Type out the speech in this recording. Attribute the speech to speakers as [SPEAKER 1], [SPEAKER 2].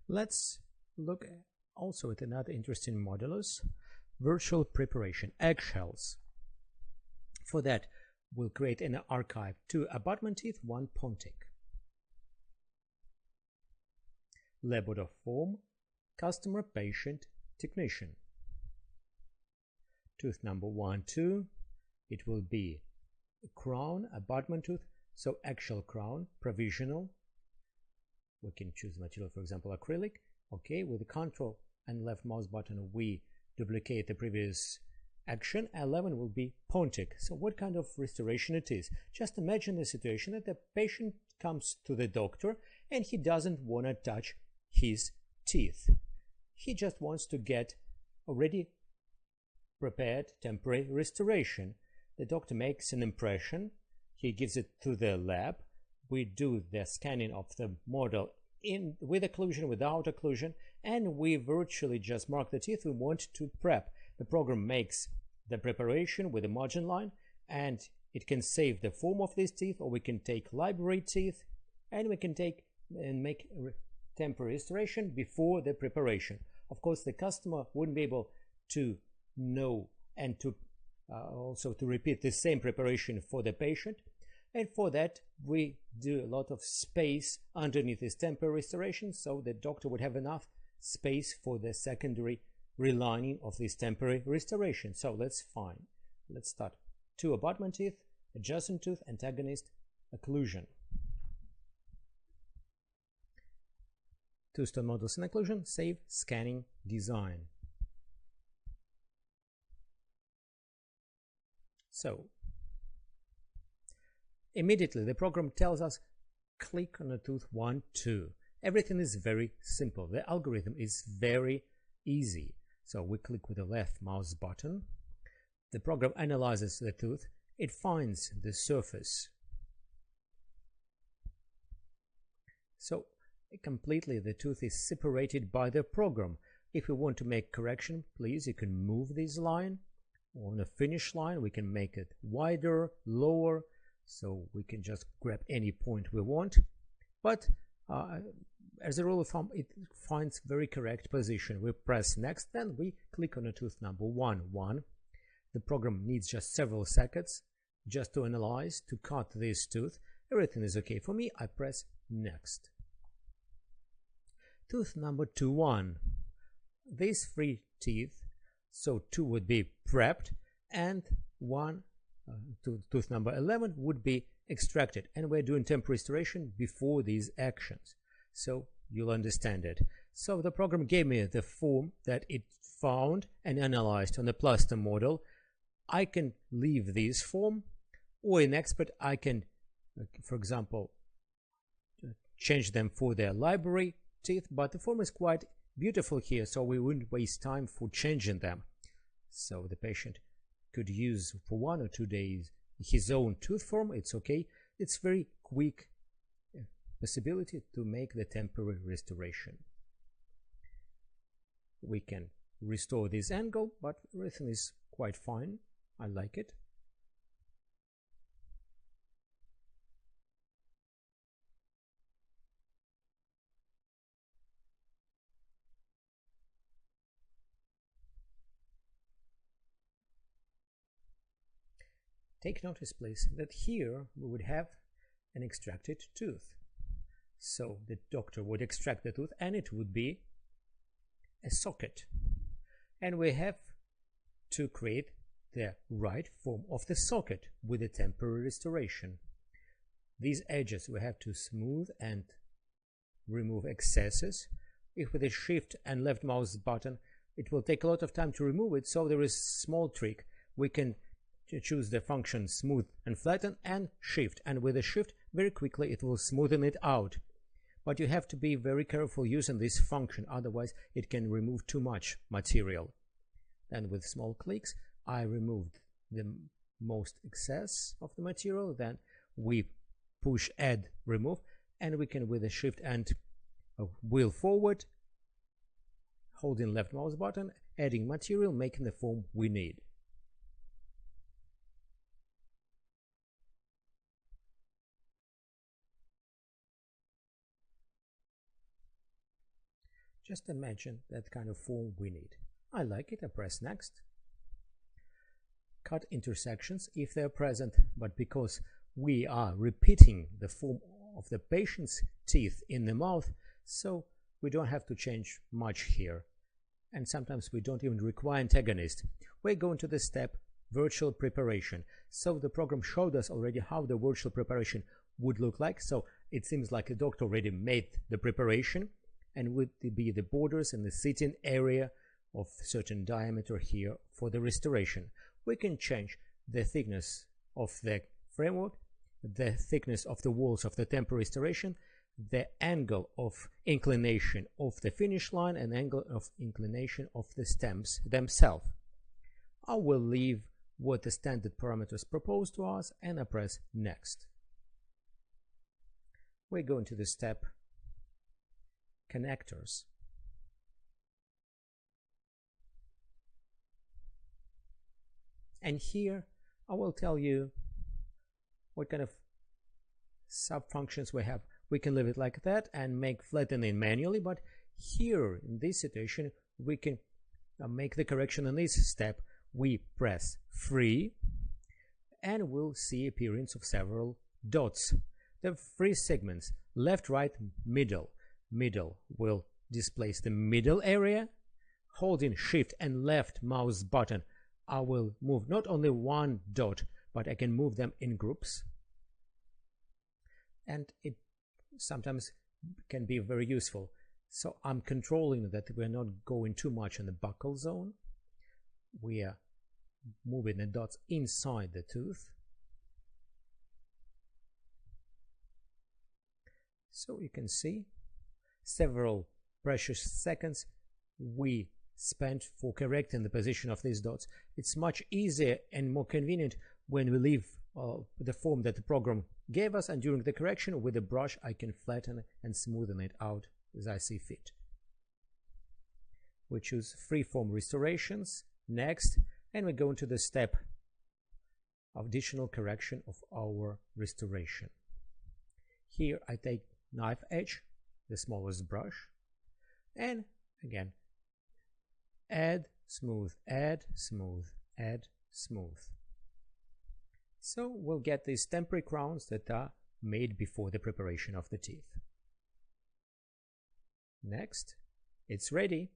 [SPEAKER 1] Let's look also at another interesting modulus, virtual preparation, eggshells. For that, we'll create an archive: 2 abutment teeth, 1 Pontic. Label of form, customer, patient, technician. Tooth number 1, 2, it will be a crown, abutment tooth, so actual crown, provisional. We can choose material, for example, acrylic. Okay, with the Control and left mouse button, we duplicate the previous action. 11 will be Pontic. So what kind of restoration it is? Just imagine the situation that the patient comes to the doctor and he doesn't want to touch his teeth. He just wants to get already prepared temporary restoration. The doctor makes an impression, he gives it to the lab, we do the scanning of the model with occlusion, without occlusion, and we virtually just mark the teeth we want to prep. The program makes the preparation with a margin line, and it can save the form of these teeth, or we can take library teeth and we can take and make temporary restoration before the preparation. Of course, the customer wouldn't be able to know and to also to repeat the same preparation for the patient, and for that we do a lot of space underneath this temporary restoration, so the doctor would have enough space for the secondary relining of this temporary restoration. So let's start: 2 abutment teeth, adjacent tooth, antagonist, occlusion. Two-stone models and occlusion, save, scanning, design. So immediately the program tells us click on the tooth 1, 2. Everything is very simple. The algorithm is very easy. So we click with the left mouse button. The program analyzes the tooth. It finds the surface. So completely the tooth is separated by the program. If we want to make correction, please, you can move this line. On the finish line, we can make it wider, lower, so we can just grab any point we want. But as a rule of thumb, it finds very correct position. We press next, then we click on the tooth number 1, 1. The program needs just several seconds just to analyze, to cut this tooth. Everything is okay for me. I press next. Tooth number 2, 1. These 3 teeth, so 2 would be prepped and 1, tooth number 11 would be extracted, and we're doing temporary restoration before these actions, so you'll understand it. So the program gave me the form that it found and analyzed on the plaster model. I can leave this form, or in Expert I can, for example, change them for their library teeth, but the form is quite beautiful here, so we wouldn't waste time for changing them. So the patient could use for 1 or 2 days his own tooth form. It's okay. It's very quick possibility to make the temporary restoration. We can restore this angle, but everything is quite fine. I like it. Take notice, please, that here we would have an extracted tooth. So the doctor would extract the tooth and it would be a socket. And we have to create the right form of the socket with a temporary restoration. These edges we have to smooth and remove excesses. If with the shift and left mouse button, it will take a lot of time to remove it, so there is a small trick. We can choose the function smooth and flatten and shift, and with the shift very quickly it will smoothen it out. But you have to be very careful using this function, otherwise it can remove too much material. Then with small clicks I removed the most excess of the material, then we push add remove, and we can with the shift and wheel forward, holding left mouse button, adding material, making the form we need. Just imagine that kind of form we need. I like it. I press next. Cut intersections if they are present, but because we are repeating the form of the patient's teeth in the mouth, so we don't have to change much here. And sometimes we don't even require antagonist. We're going to the step virtual preparation. So the program showed us already how the virtual preparation would look like. So it seems like the doctor already made the preparation, and would be the borders and the sitting area of certain diameter here for the restoration. We can change the thickness of the framework, the thickness of the walls of the temporary restoration, the angle of inclination of the finish line, and angle of inclination of the stems themselves. I will leave what the standard parameters propose to us, and I press next. We go into the step connectors. And here I will tell you what kind of sub-functions we have. We can leave it like that and make flattening manually, but here in this situation we can make the correction in this step. We press free and we'll see appearance of several dots. The three segments, left, right, middle. Middle will displace the middle area. Holding shift and left mouse button, I will move not only one dot, but I can move them in groups. And it sometimes can be very useful. So I'm controlling that we're not going too much in the buccal zone. We are moving the dots inside the tooth. So you can see several precious seconds we spent for correcting the position of these dots. It's much easier and more convenient when we leave the form that the program gave us, and during the correction with the brush I can flatten and smoothen it out as I see fit. We choose freeform restorations next, and we go into the step of additional correction of our restoration. Here I take knife edge, the smallest brush, and again add, smooth, add, smooth, add, smooth. So we'll get these temporary crowns that are made before the preparation of the teeth. Next, it's ready.